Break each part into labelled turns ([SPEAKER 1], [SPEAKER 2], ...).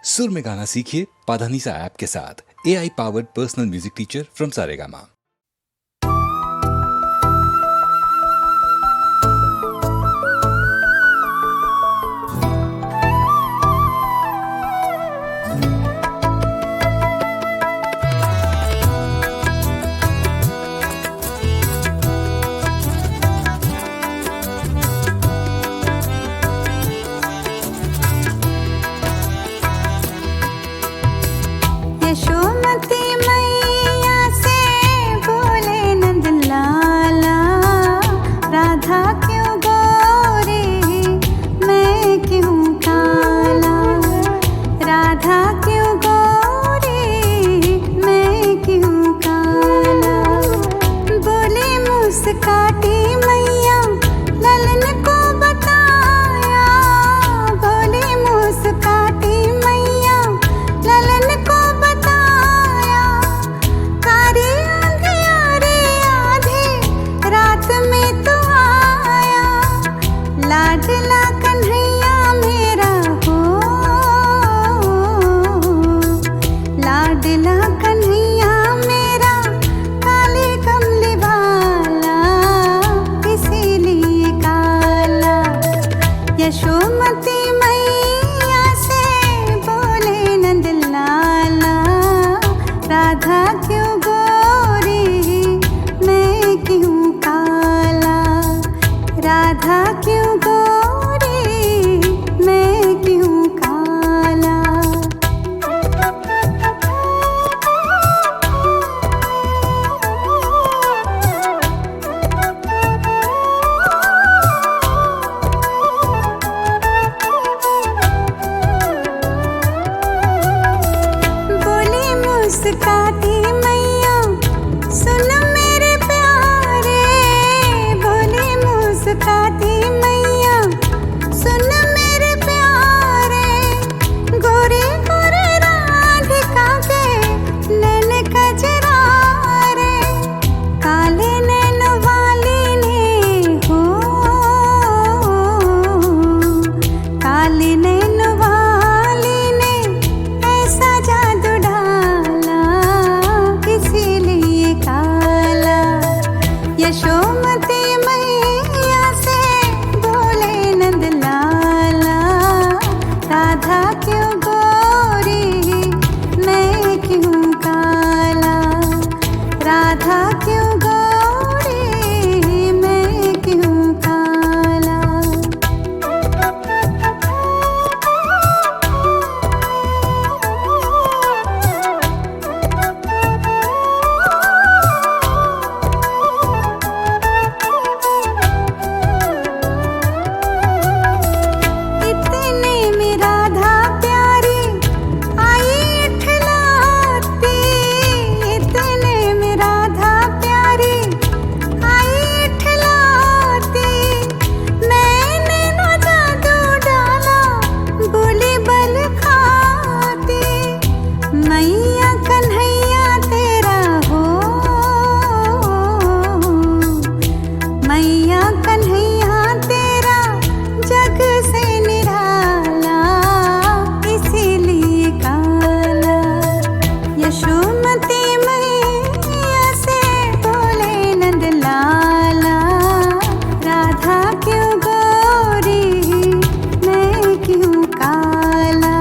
[SPEAKER 1] सुर में गाना सीखिए पाधानीसा ऐप के साथ। AI powered personal music teacher from Saregama.
[SPEAKER 2] Yashomati मैया से बोले नंद लाला, राधा क्यों गोरी मैं क्यों काला, राधा क्यों गोरी मैं क्यों काला। बोली मुस्काती मैया ललन को बताया, बोली मुस्काती मैया ललन को बताया। कारी अंधियारे आधी रात में तो आया, लाडला कन्हैया मेरा हो, लाडला कन्हैया मेरा काले कमली वाला, इसीलिए काला। यशोमती मैया से बोले नंद लाला, राधा क्यों गोरी मैं क्यों काला, राधा क्यों गोरी मैं क्यों काला। बोली मुस्काती मैया सुन मेरे प्यारे, बोली मुस्काती मैया सुन मेरे प्यारे। गोरे गोरे राधिका के नैन कजरारे, काले नैन वाली ने हो, काले नैन वाली ने ऐसा जादू डाला, इसीलिए काला। यशोमती मैया से बोले नंद लाला, राधा क्यों गोरी मैं क्यों काला, राधा क्यों गोरी मैं क्यों काला। इतने में राधा प्यारी आई इठलाती, इतने में राधा प्यारी आई इठलाती। मैंने न जादू डाला बोली बल खाती, मैया कन्हैया तेरा हो, मैया कन्हैया तेरा जग से निराला, इसीलिए काला। यशोमती मैया से बोले नंद लाला, राधा क्यों गोरी मैं क्यों काला,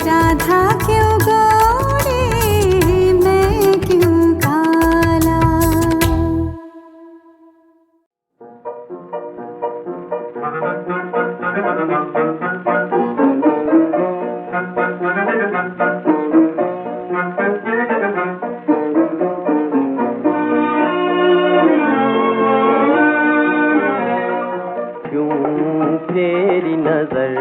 [SPEAKER 2] राधा क्यों गोरी मैं क्यों काला।
[SPEAKER 3] क्यों तेरी नजर,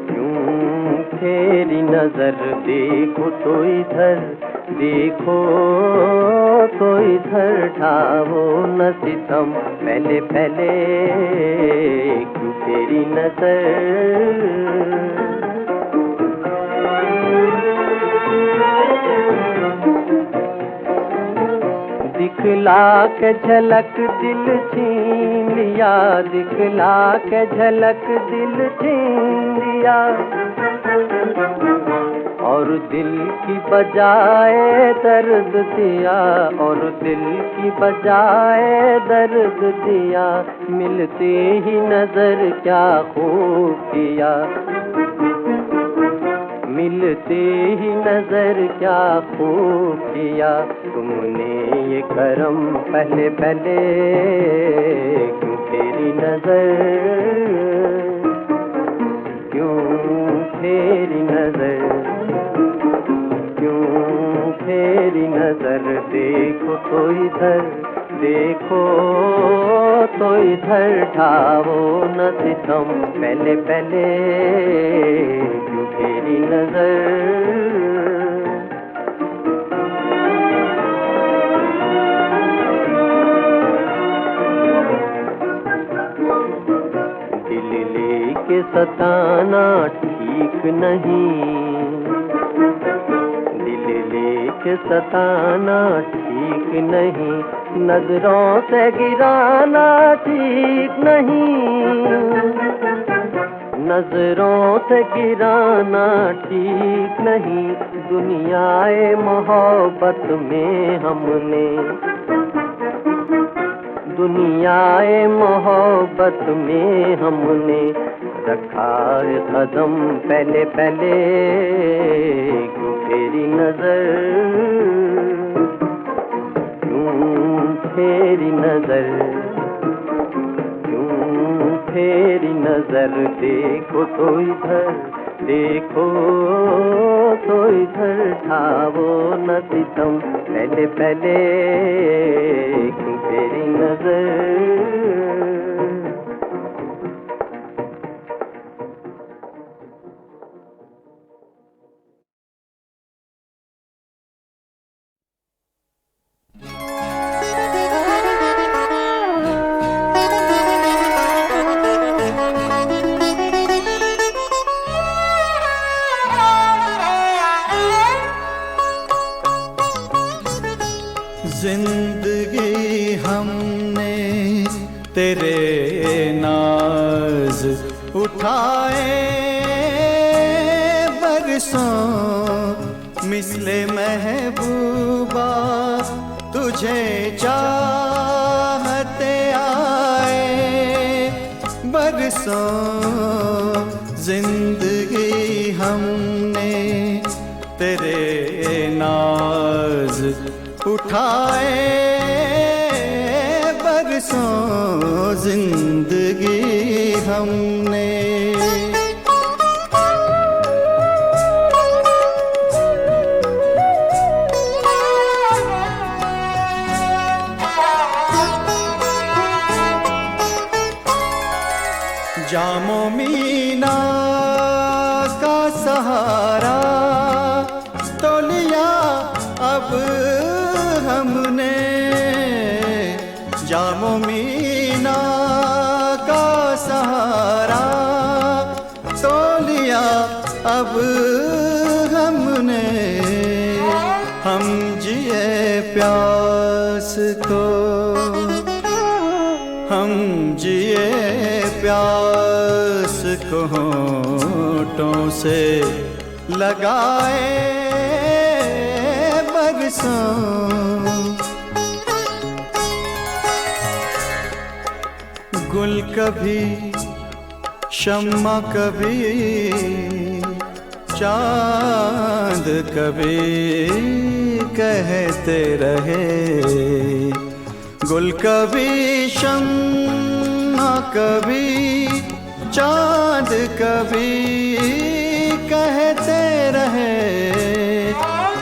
[SPEAKER 3] क्यों तेरी नजर, देखो तो इधर, देखो तो इधर, ठाओ न सितम पहले पहले, क्यों तेरी नजर। दिखला के झलक दिल छीन लिया, दिखला के झलक दिल छीन लिया। और दिल की बजाए दर्द दिया, और दिल की बजाए दर्द दिया, मिलते ही नजर क्या खूब किया, मिलते ही नजर क्या खूब किया। तुमने ये करम पहले पहले क्यों फेरी नजर, क्यों फेरी नजर, क्यों फेरी नजर। देखो तो इधर, देखो तो इधर, ढाओ न सितम पहले पहले क्यों फेरी नजर। दिल लेके सताना ठीक नहीं, दिल लेके सताना ठीक नहीं, नजरों से गिराना ठीक नहीं, नजरों से गिराना ठीक नहीं। दुनियाए मोहब्बत में हमने, दुनियाए मोहब्बत में हमने रखा है कदम पहले पहले क्यों फेरी नजर, क्यों फेरी नजर, क्यों फेरी नजर। देखो तो इधर, देखो तो इधर, ढाओ न सितम पहले पहले क्यों फेरी नजर।
[SPEAKER 4] जिंदगी हमने तेरे नाज उठाए, बरसों मिसले महबूबा तुझे चाहते आए, बरसों जिंदगी हमने तेरे नाज उठाए, बरसों जिंदगी हमने। जामो मीना का सहारा तो लिया अब हमने, जामो मीना का सहारा तो लिया अब हमने। हम जिए प्यास को, हम जिए प्यास को होठों से लगाए, बरसों गुल कभी शम्मा कभी चांद कभी कहते रहे, गुल कभी शम्मा कभी चांद कभी कहते रहे,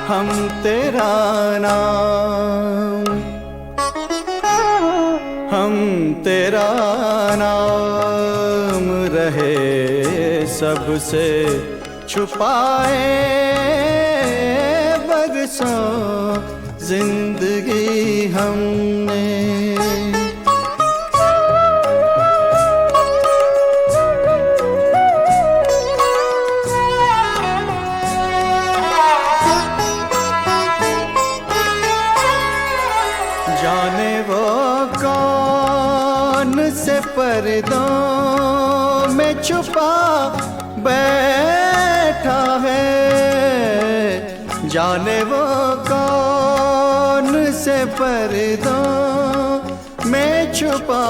[SPEAKER 4] हम तेरा नाम, हम तेरा नाम रहे सबसे छुपाए, बरसों जिंदगी हमने। जाने वो कौन से पर्दों में छुपा बैठा है, जाने वो कौन से पर्दों में छुपा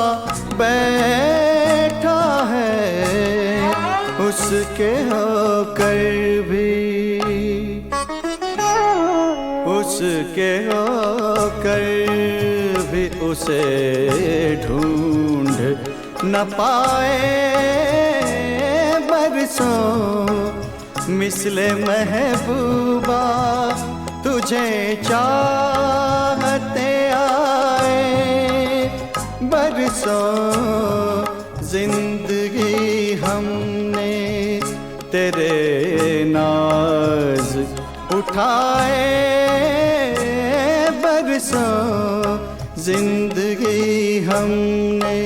[SPEAKER 4] बैठा है, उसके होकर भी, उसके होकर भी उसे ढूंढ न पाए बरसों मिसले महबूबा तुझे चाहते आए बरसों जिंदगी हमने तेरे नाज उठाए बरसों जिंदगी हमने।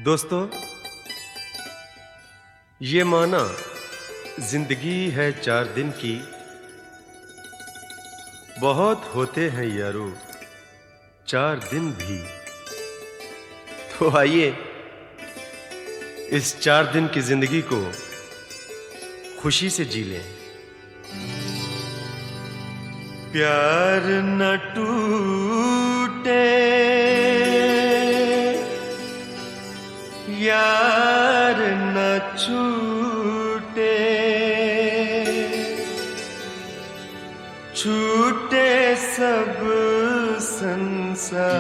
[SPEAKER 5] दोस्तों, ये माना जिंदगी है 4 दिन की, बहुत होते हैं यारो 4 दिन भी। तो आइए इस 4 दिन की जिंदगी को खुशी से जी लें। प्यार न टूटे यार न छूटे, छूटे सब संसार,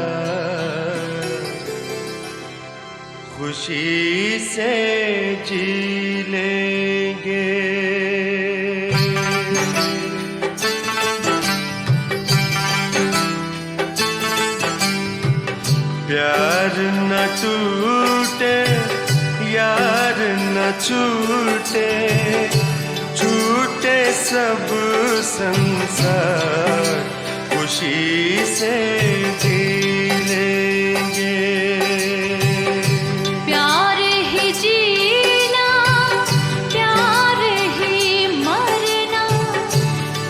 [SPEAKER 5] खुशी से जी लेंगे। प्यार न टूटे यार न छूटे, छूटे सब संसार, खुशी से जी लेंगे।
[SPEAKER 6] प्यार ही जीना, प्यार ही मरना,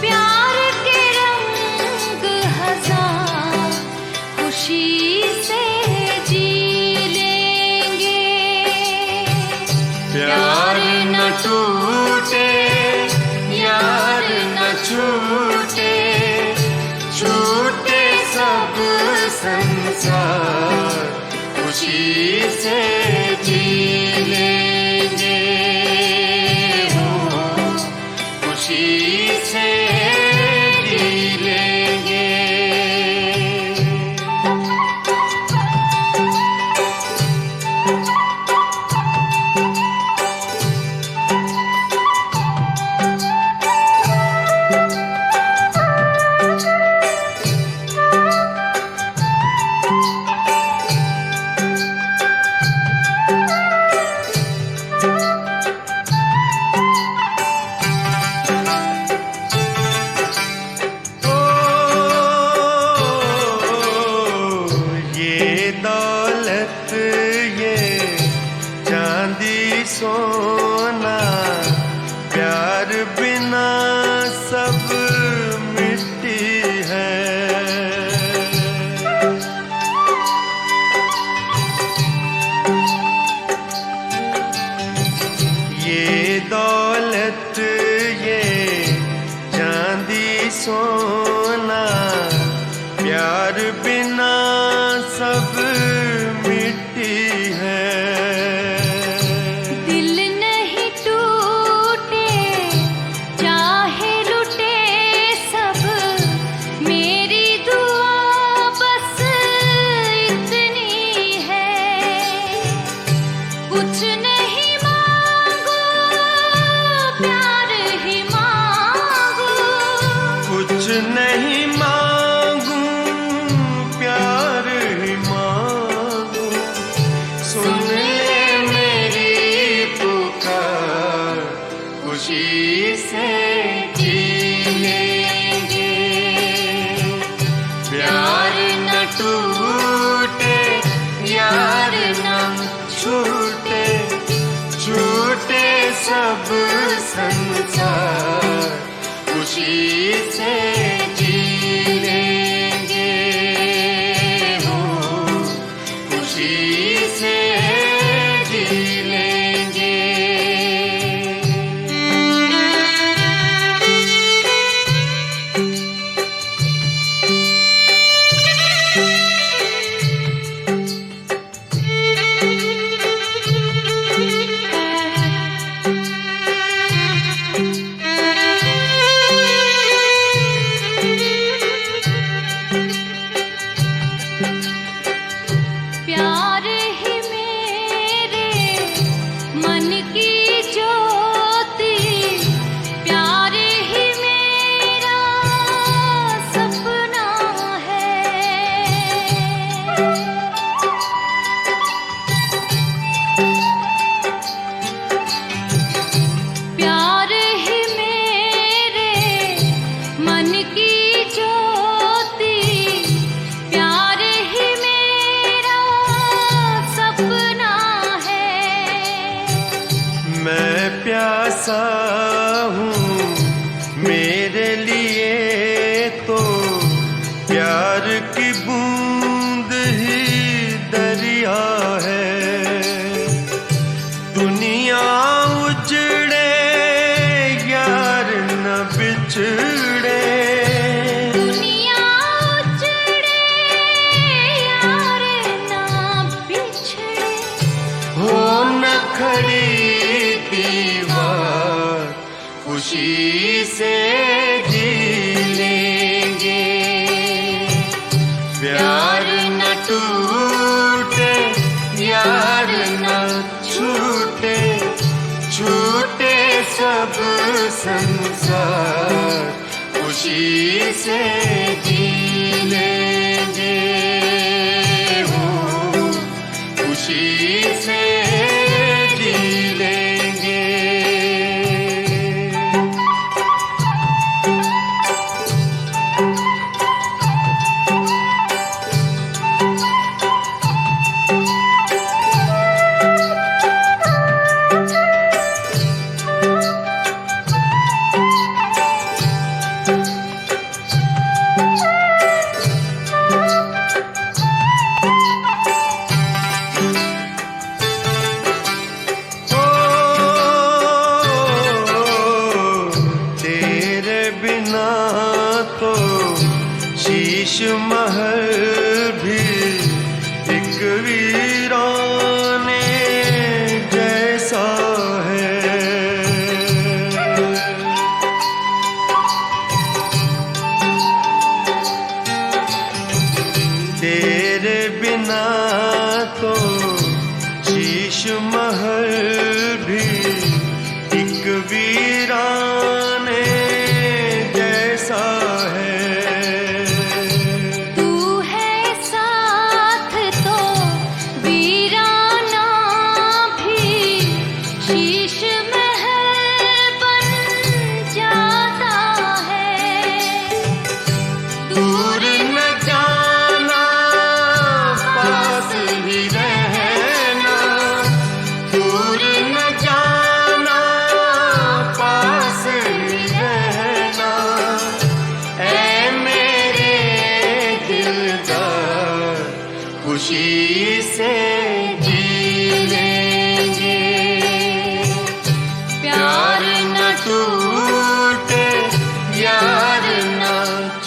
[SPEAKER 6] प्यार के रंग हजार, खुशी से जी लेंगे।
[SPEAKER 5] प्यार न टूटे यार न छूटे, छूटे सब संसार, खुशी से जी लेंगे। हो खुशी से जी लेंगे। सोना प्यार बिना सब मिट्टी है। ये दौलत ये चांदी सोना प्यार बिना सब मिट्टी है। कुछ नहीं मांगू प्यार ही मांगू, सुन ले मेरी पुकार, खुशी से जी लेंगे। प्यार न टूटे यार न छूटे, छूटे सब संसार,
[SPEAKER 4] खुशी से जी लेंगे हो, खुशी से जी लेंगे।
[SPEAKER 6] प्यार ही मेरे मन की ज्योति, प्यार ही मेरा सपना है। प्यार ही मेरे मन की ज्योति, प्यार ही मेरा सपना है।
[SPEAKER 5] मैं प्यासा हूँ मेरे लिए तो प्यार की बूंद ही दरिया है। दुनिया उजड़े यार न बिछड़े,
[SPEAKER 6] दुनिया उजड़े यार ना बिछड़े,
[SPEAKER 4] हो न खड़ी दीवार, खुशी से जी लेंगे। प्यार न टूटे यार न छूटे, छूटे सब संसार, खुशी से जी लेंगे हो, खुशी से जी लेंगे।
[SPEAKER 5] तेरे बिना तो शीश महल भी एक वीराने जैसा है। तेरे बिना तो शीश महल भी एक वीराने जैसा है।
[SPEAKER 6] तू है साथ तो वीराना भी शीश महल बन जाता है।
[SPEAKER 4] दूर न जाना पास ही रहना, दूर न जाना पास ही रहना। ऐ मेरे दिलदार, खुशी से जी लेंगे। प्यार न टूटे यार न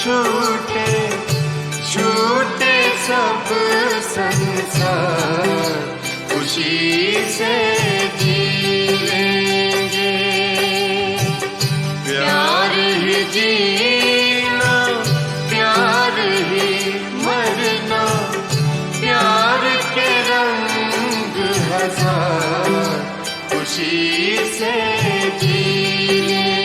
[SPEAKER 4] छूटे, छूटे सब संसार, खुशी से जी लेंगे। प्यार ही जीना, प्यार ही मरना, प्यार के रंग हजार, खुशी से जी लेंगे।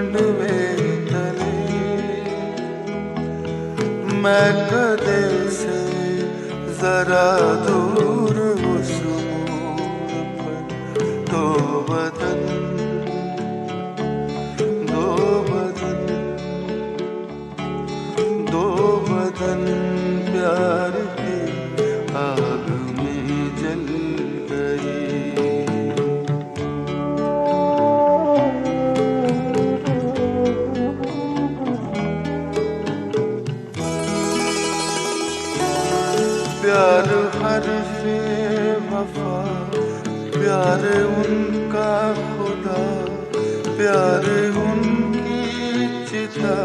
[SPEAKER 7] मंडवे तले मैं कदे से जरा दूर उस मोड़ पर दो बदन प्यार की आग में जल गई। प्यार हर्फ़े वफ़ा प्यार उनका खुदा प्यार उनकी चिता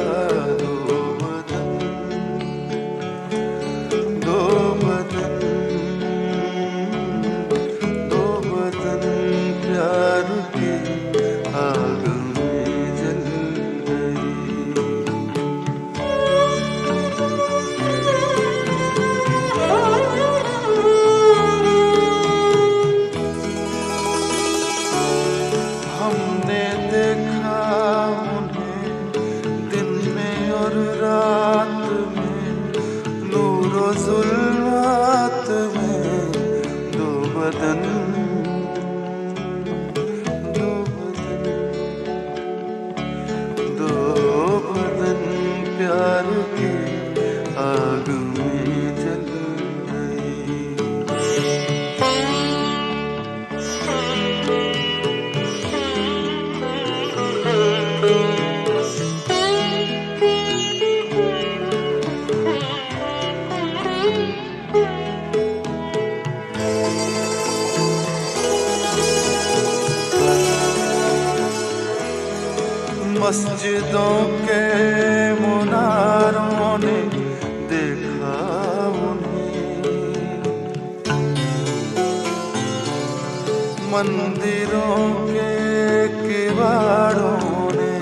[SPEAKER 7] मस्जिदों के मुनारों ने देखा उन्हें मंदिरों के किवाड़ों ने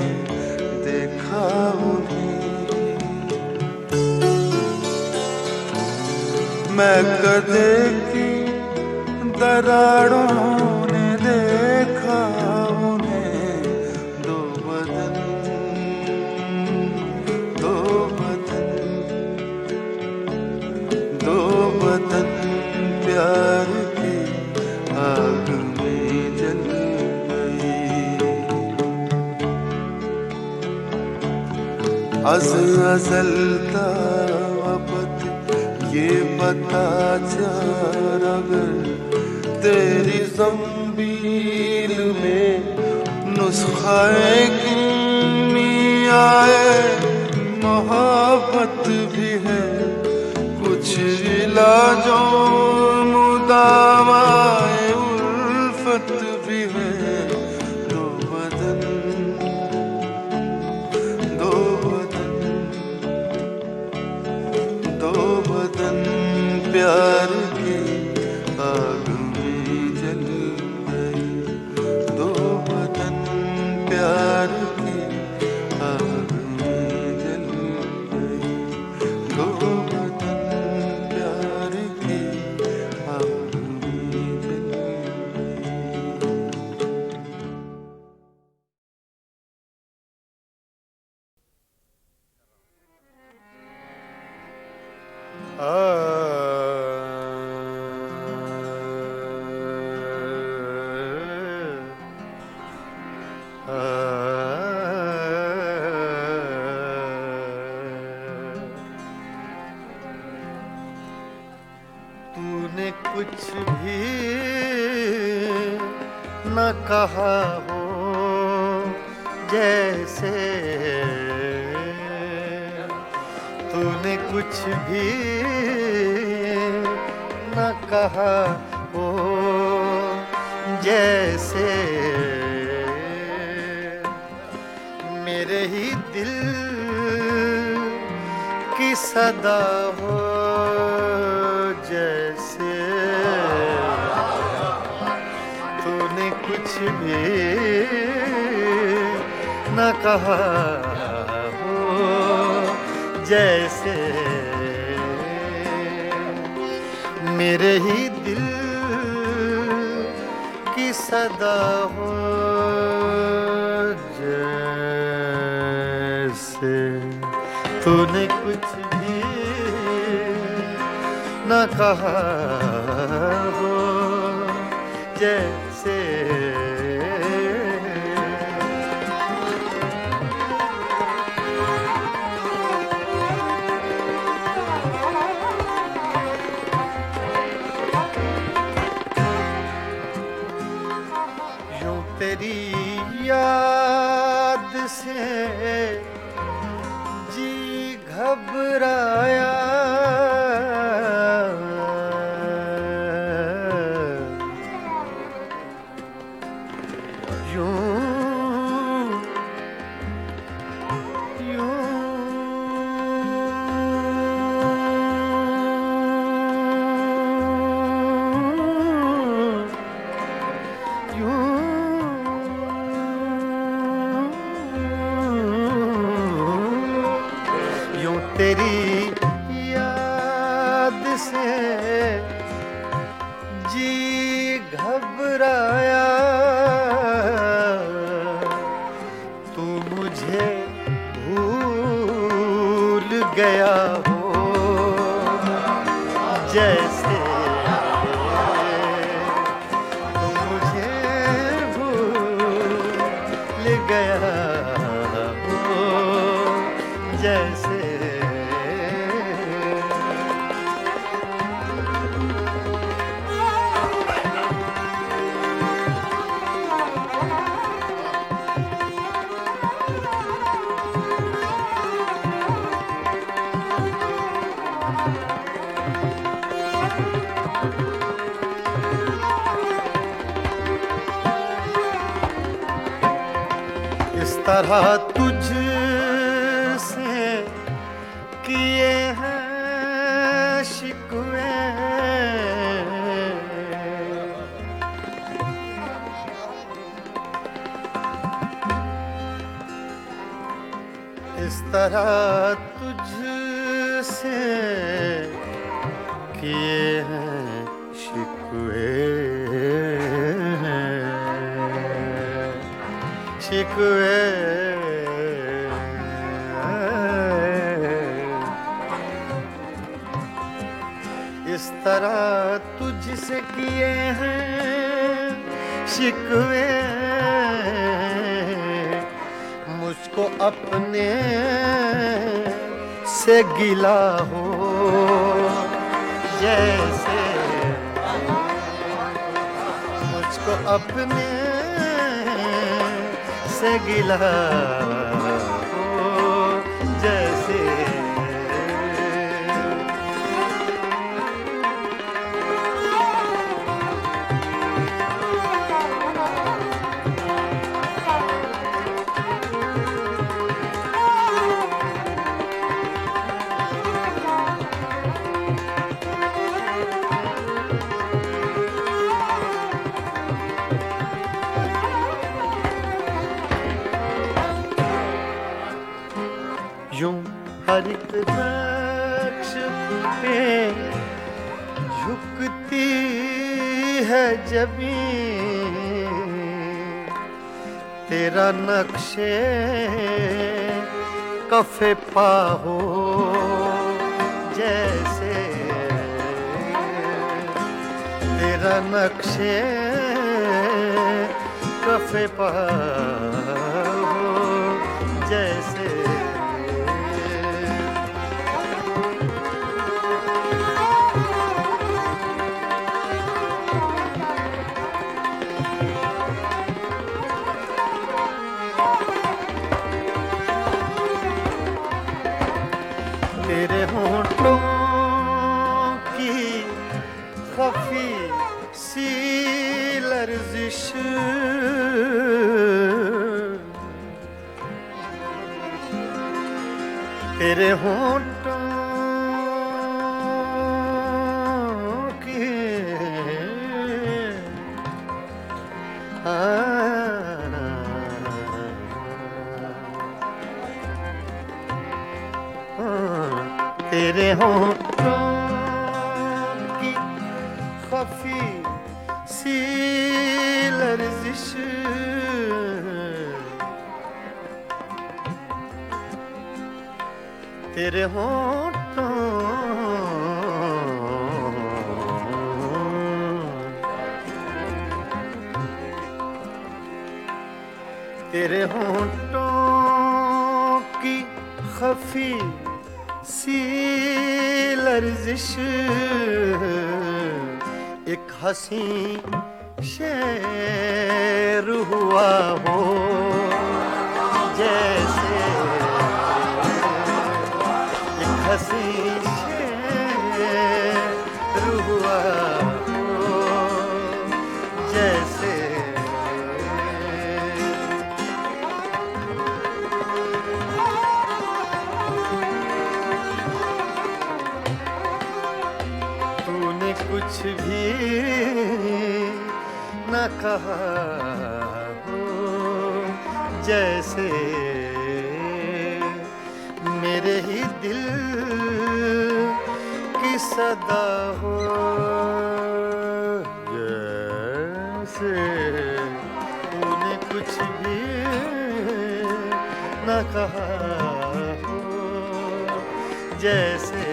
[SPEAKER 7] देखा उन्हें मैं कदे की दरारों ने देखा प्यार की आग में जल गई। अज़ल का वक़्त ये बता चल अगर तेरी ज़ंबील में नुस्ख़ाए कीमियाए मोहब्बत भी है कुछ इलाजों मुदावाए उल्फत भी है दो बदन प्यार की आग में जल गई दो बदन प्यार की आग में जल गई दो बदन प्यार की आग में जल गई। तूने कुछ भी न कहा हो जैसे तूने कुछ भी न कहा हो जैसे मेरे ही दिल की सदा हो जैसे तूने कुछ भी न कहा हो जैसे मेरे ही दिल की सदा हो जैसे। तूने कुछ भी न कहा हो जैसे यूं तेरी याद से जी घबराया तेरी याद से जी घबराया तू मुझे भूल गया हो जैसे तू मुझे भूल गया हो जैसे इस तरह तुझ से किए हैं शिकवे इस तरह तुझ से किए हैं शिकवे शिकवे इस तरह तुझसे किए हैं शिकवे मुझको अपने से गिला हो जैसे मुझको अपने से गिला हो जैसे यूं हर एक नक्श पे झुकती है जमीन तेरा नक्शे कफे पा हो जैसे तेरा नक्शे कफे पा हो जैसे तेरे होंठों की खफी सी लर्जिश तेरे होंठों की तेरे होंठों की खफी सी लर्जिश तेरे होठों तेरे होठों की खफी सी लर्जिश एक हंसी शेर हुआ हो जैसे एक हंसी शेर हुआ हो जैसे कुछ भी न कहा हो जैसे मेरे ही दिल की सदा हो जैसे तूने कुछ भी न कहा हो जैसे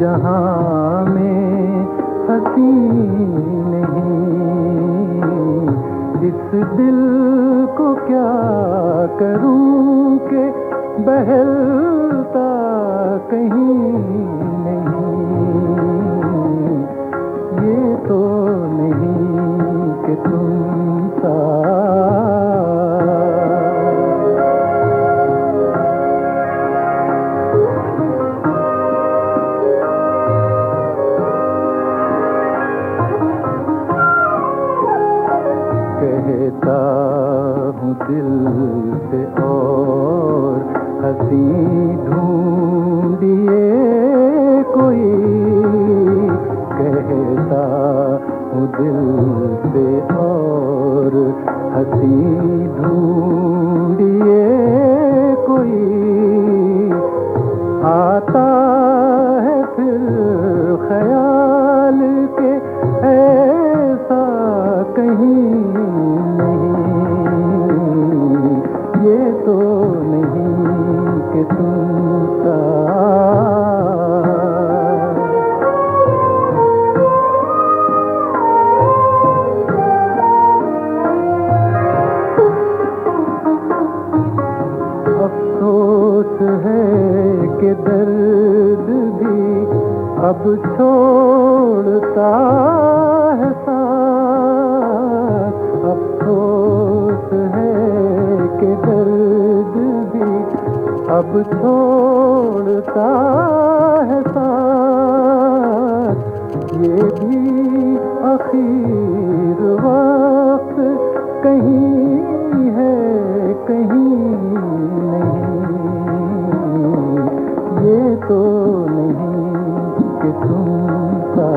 [SPEAKER 3] जहाँ में हंसी नहीं इस दिल को क्या करूं कि बहलता कहीं नहीं ये तो नहीं कि तुम सा कहता हूँ दिल से और हंसी ढूंढिए कोई कहता हूँ दिल से और हंसी ढूंढिए कोई आता है फिर ख्याल के ऐसा कहीं ये तो नहीं कि तुम सा अफसोस है कि दर्द भी अब छोड़ता है साथ अफसोस है कि दर्द भी अब छोड़ता है साथ ये भी आखिर वक्त कहीं है कहीं नहीं ये तो नहीं कि तुम सा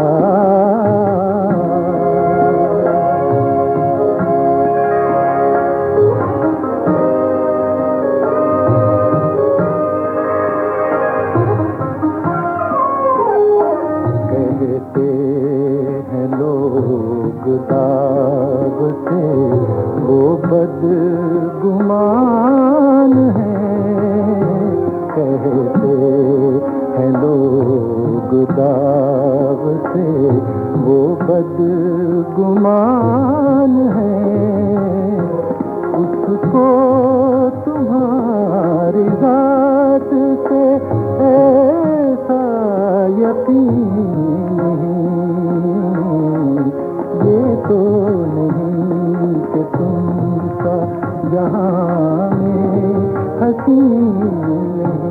[SPEAKER 3] कहते हैं लोग दाग से वो बदगुमान हैं कहते हैं लोग दाग से वो बदगुमान हैं उसको तुम्हारी जात से ऐसा यकीन नहीं ये तो नहीं कि तुम सा जहाँ में हंसी नहीं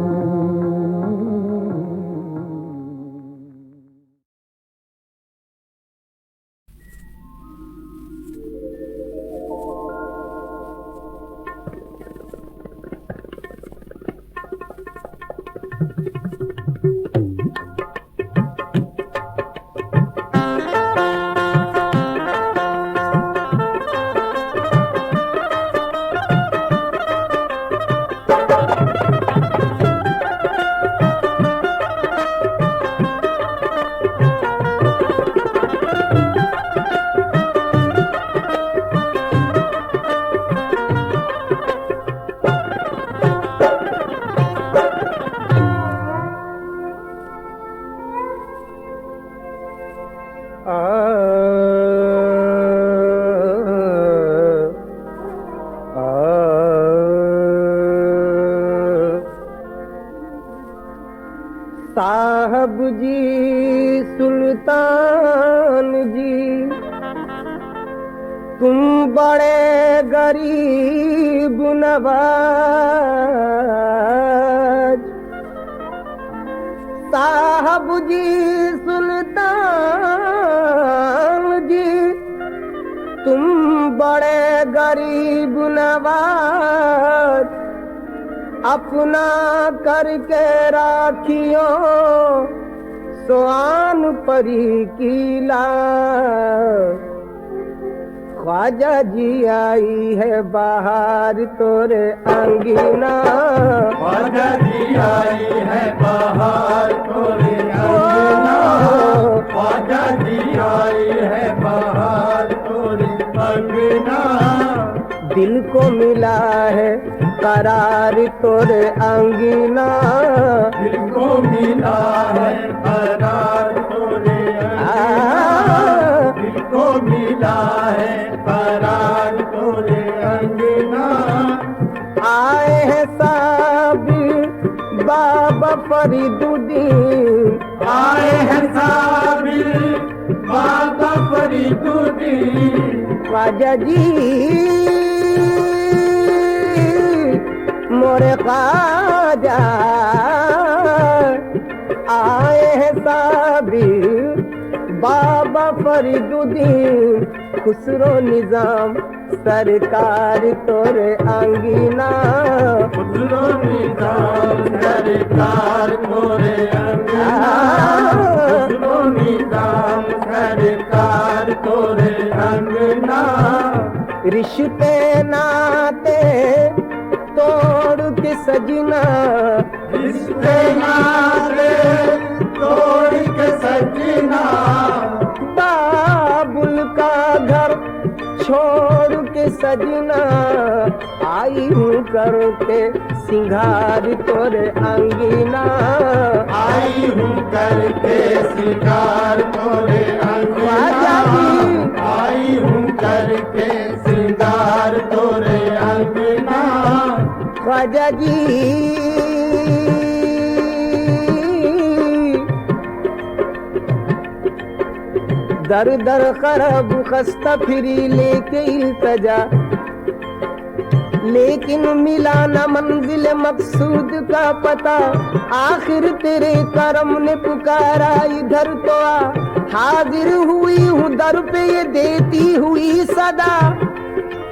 [SPEAKER 3] तुम बड़े गरीब नवाज साहब जी सुल्तान जी, तुम बड़े गरीब नवाज, अपना करके राखियो सोआन परी की लाज। ख्वाजा जी आई है बाहर तोरे अंगीना,
[SPEAKER 7] ख्वाजा जी आई है बाहर तोरे अंगना, ख्वाजा जी आई है बाहर तोरे अंगना।
[SPEAKER 3] दिल को मिला है करार तोरे अंगीना,
[SPEAKER 7] दिल को मिला है करार तोरे अंगना, दिल को मिला है करार तोरे अंगना।
[SPEAKER 3] आए हैं साबिर बाबा फरीदुद्दीन,
[SPEAKER 7] आए हैं साबिर बाबा फरीदुद्दीन।
[SPEAKER 3] ख्वाजा जी मोरे ख्वाजा, आए हैं साबिर बाबा फरीदुद्दीन, खुसरो निजाम सरकार तोरे अंगीना,
[SPEAKER 7] खुसरो निजाम सरकार तोरे अंगना, खुसरो निजाम सरकार तोरे अंगना।
[SPEAKER 3] रिश्ते नाते तोड़ के सजना,
[SPEAKER 7] रिश्ते नाते तोड़ के सजना।
[SPEAKER 3] बाबुल का घर छोड़ के सजना, आई हूँ करके सिंगार तोरे अंगीना,
[SPEAKER 7] आई हूँ करके सिंगार तोरे अंगना, आई हूँ करके सिंगार तोरे अंगना।
[SPEAKER 3] ख्वाजा जी दर दर खरब खस्ता फिरी लेके इल्तजा, लेकिन मिला न मंजिल मकसूद का पता। आखिर तेरे करम ने पुकारा इधर तो आ, हाजिर हुई हूँ दर पे ये देती हुई सदा।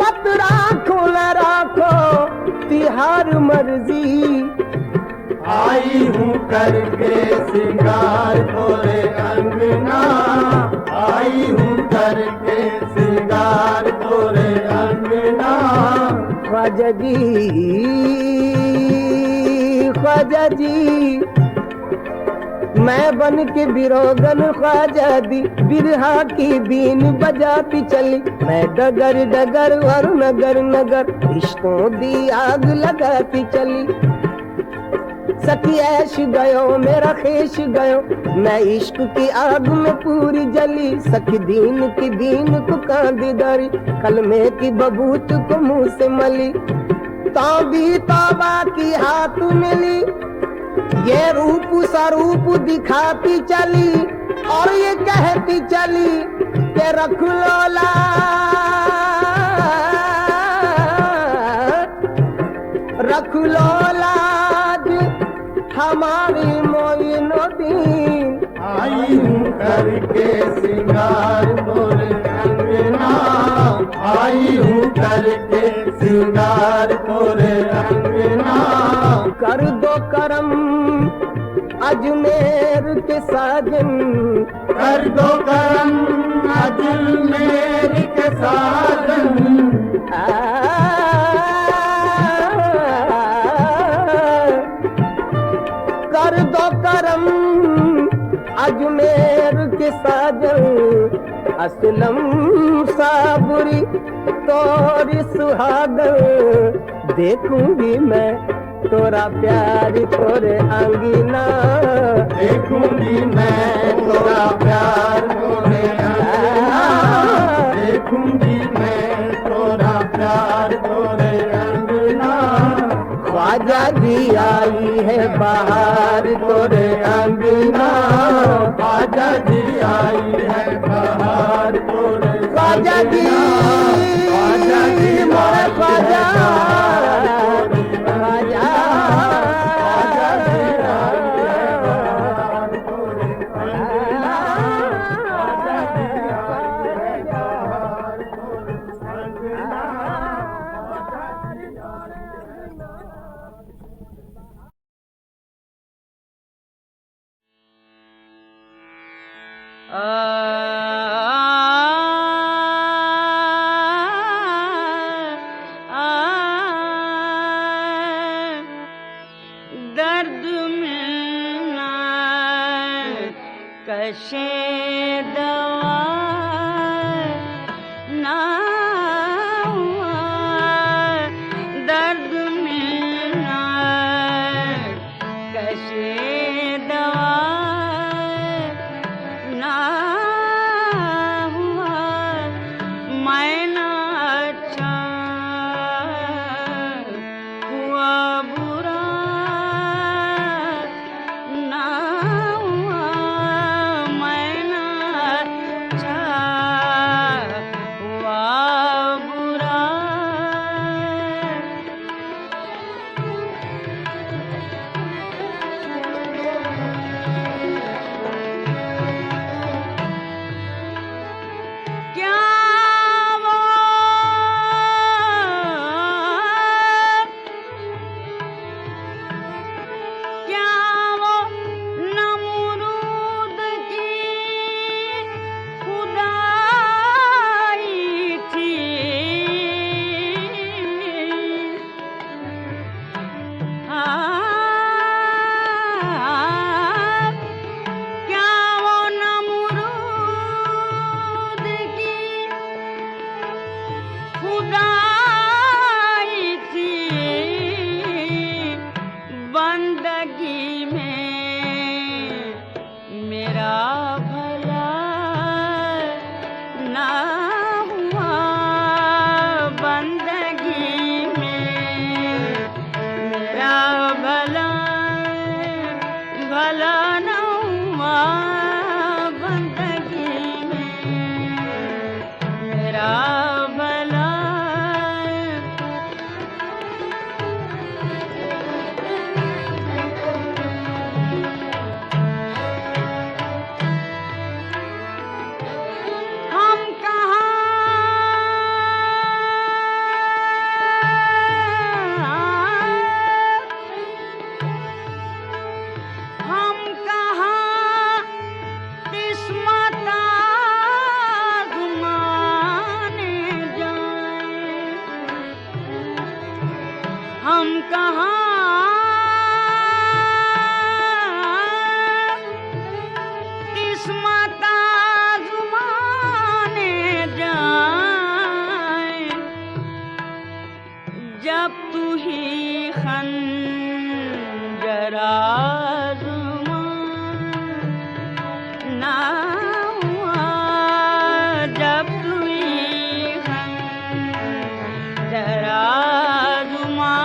[SPEAKER 3] पत राखो न राखो तिहार मर्जी,
[SPEAKER 7] आई हूँ करके सिंगार तोरे अंगना, आई हूँ करके सिंगार तोरे अंगना।
[SPEAKER 3] ख्वाजा जी ख्वाजा जी, मैं बन के बिरोगन ख्वाजा दी, बिरहा की बीन बजाती चली। मैं डगर डगर और नगर नगर रिश्तों दी आग लगाती चली। सखी ऐश गयो मेरा खेश गयो, मैं इश्क की आग में पूरी जली। सखी दीन की दीन को कांदी दरी, कलमे की बबूत को मुंह से मली। तौबी तौबा की हाथ मिली, ये रूप स्वरूप दिखाती चली। और ये कहती चली कि रख लो रख लो लाज हमारी मोइनुद्दीन।
[SPEAKER 7] आई हूँ करके सिंगार तोरे अंगना, आई हूँ करके सिंगार तोरे अंगना।
[SPEAKER 3] कर दो करम अजमेर के साजन,
[SPEAKER 7] कर दो करम अजमेर के साजन।
[SPEAKER 3] कर दो करम अजमेर के साजन, असलम साबुरी तोरी सुहागन। देखूंगी मैं तोरा प्यार तोरे अंगीना,
[SPEAKER 7] देखूंगी मैं तोरा प्यार तोरे अंगना, देखूंगी मैं तोरा प्यार तोरे अंगना।
[SPEAKER 3] ख्वाजा जी आई है बाहर तोरे अंगना,
[SPEAKER 7] ख्वाजा जी आई है बाहर तोरे
[SPEAKER 3] ख्वाजा जी
[SPEAKER 8] जुदाई थी बंदगी में मेरा भला ना हुआ बंदगी में मेरा भला भला ना हुआ बंदगी में मेरा भला हम कहाँ किस्मत आज़माने जाएं हम कहाँ किस्मत आज़माने जाएं जब तू ही खंजर आज़मा ना हुआ जब तू ही खंजर आज़मा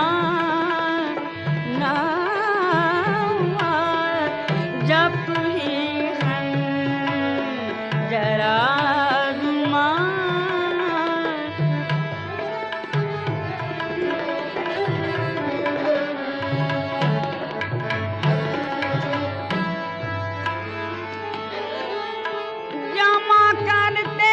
[SPEAKER 8] ना हुआ जब तू ही खंजर आज़मा जमा करते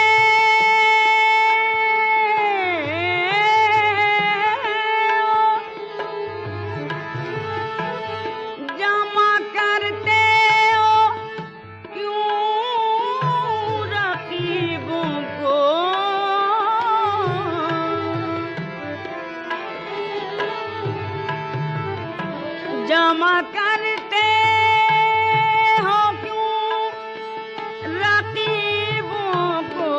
[SPEAKER 8] जमा करते हो क्यों रकीबों को जमा करते हो क्यों रकीबों को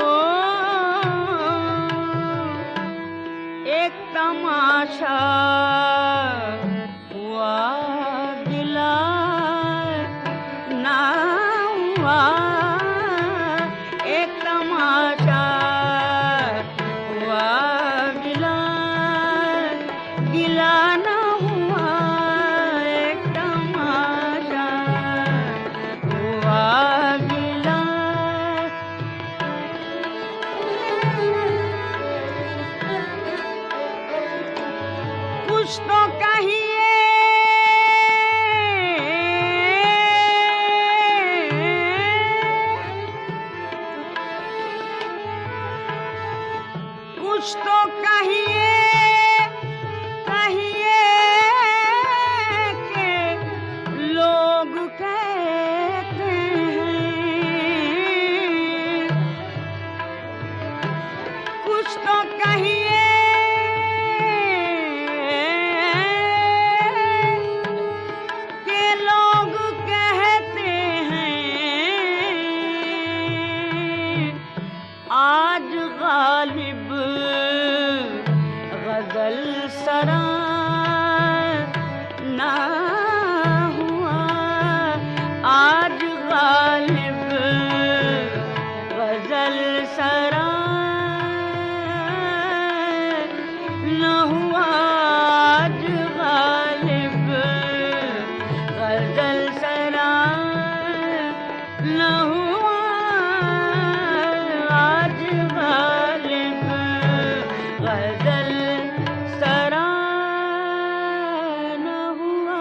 [SPEAKER 8] एक तमाशा हुआ गिला ना हुआ एक तमाशा हुआ गिला गिला ना हुआ एक तमाशा हुआ गिला कुछ तो कहिए कुछ तो कहिए कहिए के लोग कहते हैं कुछ तो कहिए के लोग कहते हैं आज गालिब गजल सरा ना हुआ आज गालिब गजल सरा न हुआ आज गालिब गजल सरा न हुआ आज गालिब गजल सरा न हुआ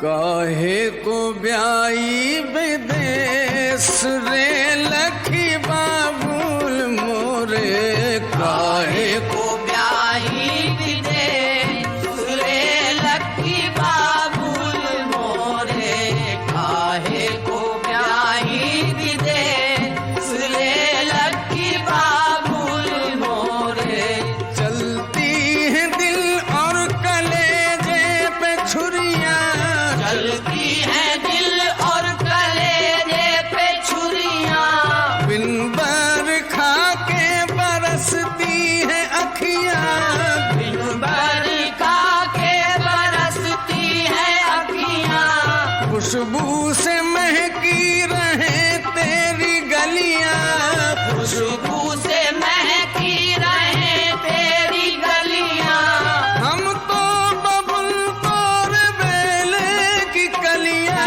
[SPEAKER 7] काहे को ब्याई विदेश रे लखी बाबुल मोरे काहे को ब्याई विदेश रे लखी बाबुल मोरे काहे को ब्याई विदेश रे लखी बाबुल मोरे चलती है दिल और कलेजे पे छुरियां चलती खुशबू से महकी रहे तेरी गलियां,
[SPEAKER 9] खुशबू से महकी रहे तेरी गलियां।
[SPEAKER 7] हम तो बबुल तोर बेले की कलियां,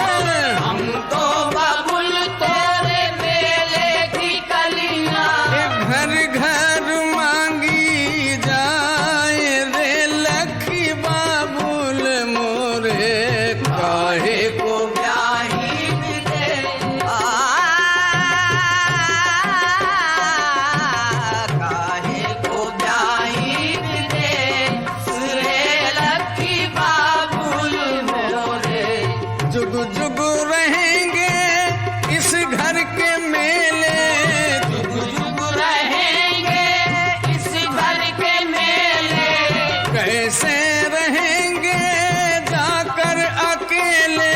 [SPEAKER 9] हम तो बबुल तोरे बेले की कलियां।
[SPEAKER 7] घर घर मांगी जाए रे लखी बाबुल मोरे, काहे को
[SPEAKER 9] ब्याही दे काहे को ब्याही दे रे लखी बाबुल मोरे।
[SPEAKER 7] जुग जुग रहेंगे इस घर के मेले,
[SPEAKER 9] जुग जुग रहेंगे इस घर के मेले।
[SPEAKER 7] कैसे रहेंगे जाकर अकेले,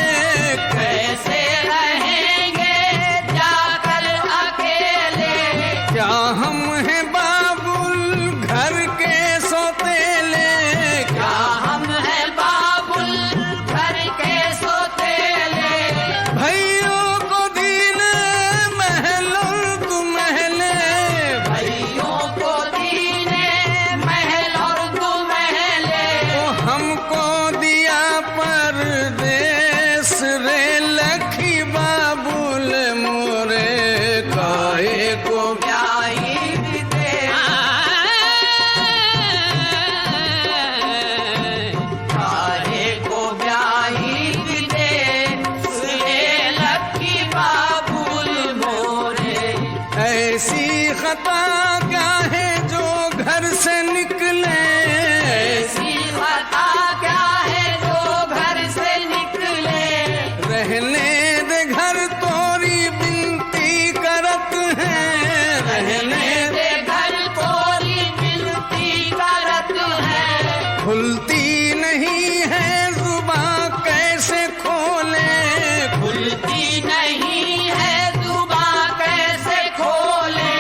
[SPEAKER 9] कैसे रहेंगे जाकर अकेले।
[SPEAKER 7] क्या हम हैं बाबुल घर के सौतेले,
[SPEAKER 9] क्या हम हैं बाबुल घर के सोतेले।
[SPEAKER 7] भैयों को दीन महलों तू महले,
[SPEAKER 9] भाइयों को दीने महल और तू महले।
[SPEAKER 7] तो हमको दिया परदेस रे लखी बाबुल मोरे, काहे को
[SPEAKER 9] ब्याही दे काहे को ब्याही दे रे लखी बाबुल मोरे।
[SPEAKER 7] ऐसी खता क्या है जो घर से निकले,
[SPEAKER 9] ऐसी खता क्या है जो घर से निकले।
[SPEAKER 7] रहने दे घर तोरी बिनती करत है, रहने
[SPEAKER 9] दे घर तोरी बिनती करत है।
[SPEAKER 7] खुलती नहीं है जुबां कैसे खोले,
[SPEAKER 9] खुलती नहीं है जुबां कैसे खोले।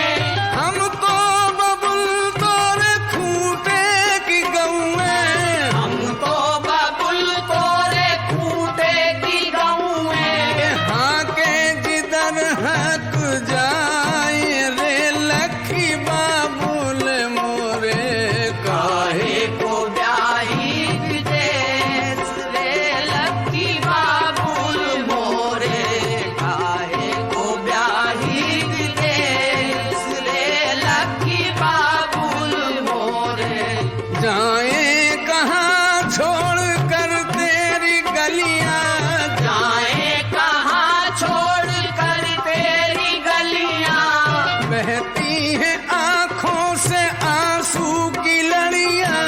[SPEAKER 7] हम तो बबुल तोरे खूंटे की गौएं,
[SPEAKER 9] हम तो बबुल तोरे खूंटे की गौएं।
[SPEAKER 7] यहाँ के जिधर हक जाए रे लखी बाबुल मोरे, काहे
[SPEAKER 9] को ब्याही दे रे लखी बाबुल मोरे। काहे को ब्याही दे रे लखी बाबुल मोरे।
[SPEAKER 7] जाए कहाँ छोड़ कर तेरी गलियां,
[SPEAKER 9] जाए कहाँ छोड़ कर तेरी गलियां।
[SPEAKER 7] बहती है आंखों से आंसू की लड़ियां,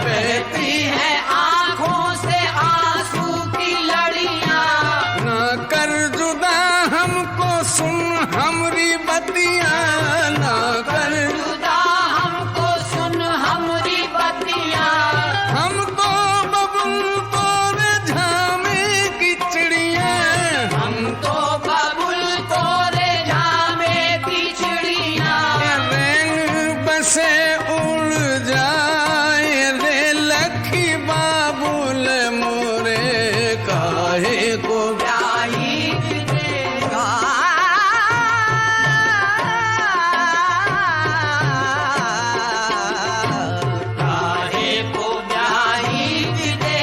[SPEAKER 9] बहती है आंखों से आंसू की लड़ियां।
[SPEAKER 7] ना कर जुदा हमको सुन हमरी बतियां, ना कर
[SPEAKER 9] जुदा हमको सुन हमरी बतियां।
[SPEAKER 7] हम तो बबुल तोरे झामे की चिड़िया,
[SPEAKER 9] हम तो बबुल तोरे जामे की चिड़ियां।
[SPEAKER 7] रैन बसे उड़ जाए रे लखी बाबुल मोरे, काहे को
[SPEAKER 9] ब्याही दे काहे को ब्याही दे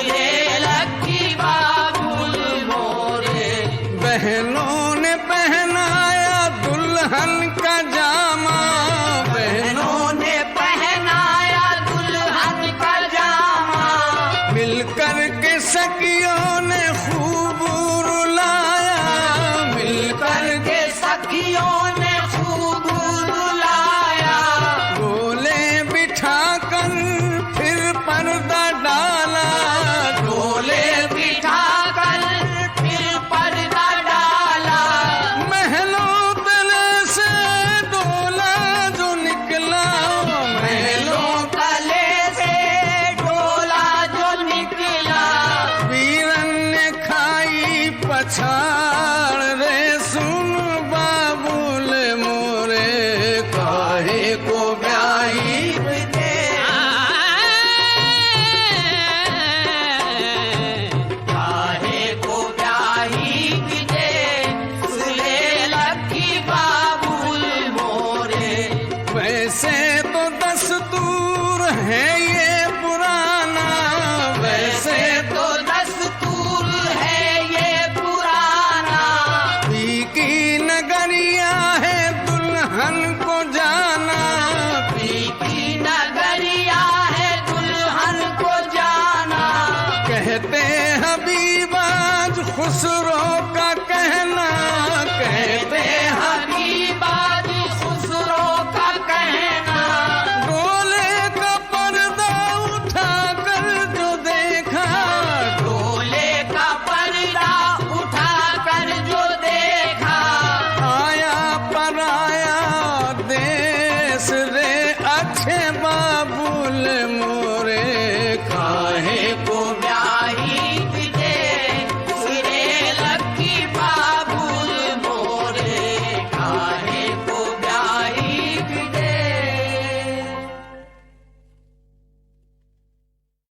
[SPEAKER 9] रे लखी बाबुल मोरे।
[SPEAKER 7] बहनों ने पहनाया दुल्हन का जामा, बहनों
[SPEAKER 9] बहनों ने पहनाया दुल्हन का जामा।
[SPEAKER 7] मिलकर के सखियों ने खूब रुलाया, मिलकर
[SPEAKER 9] के सखियों ने खूब रुलाया।
[SPEAKER 7] डोले बिठा कर फिर पर्दा डाला,
[SPEAKER 9] डोले बिठा कर फिर पर्दा डाला।
[SPEAKER 7] महलों तले से डोला जो निकला,
[SPEAKER 9] महलों तले से डोला जो निकला।
[SPEAKER 7] वीरन ने खाई पछाड़ रे सुन बाबुल मोरे, काहे को ब्याही
[SPEAKER 9] दे काहे को
[SPEAKER 7] कहते हबीबाज खुसरो का कहना, कहते
[SPEAKER 9] हबीबाज खुसरो का कहना,
[SPEAKER 7] डोले का पर्दा उठा कर जो देखा,
[SPEAKER 9] डोले का पर्दा उठा कर जो देखा,
[SPEAKER 7] आया परा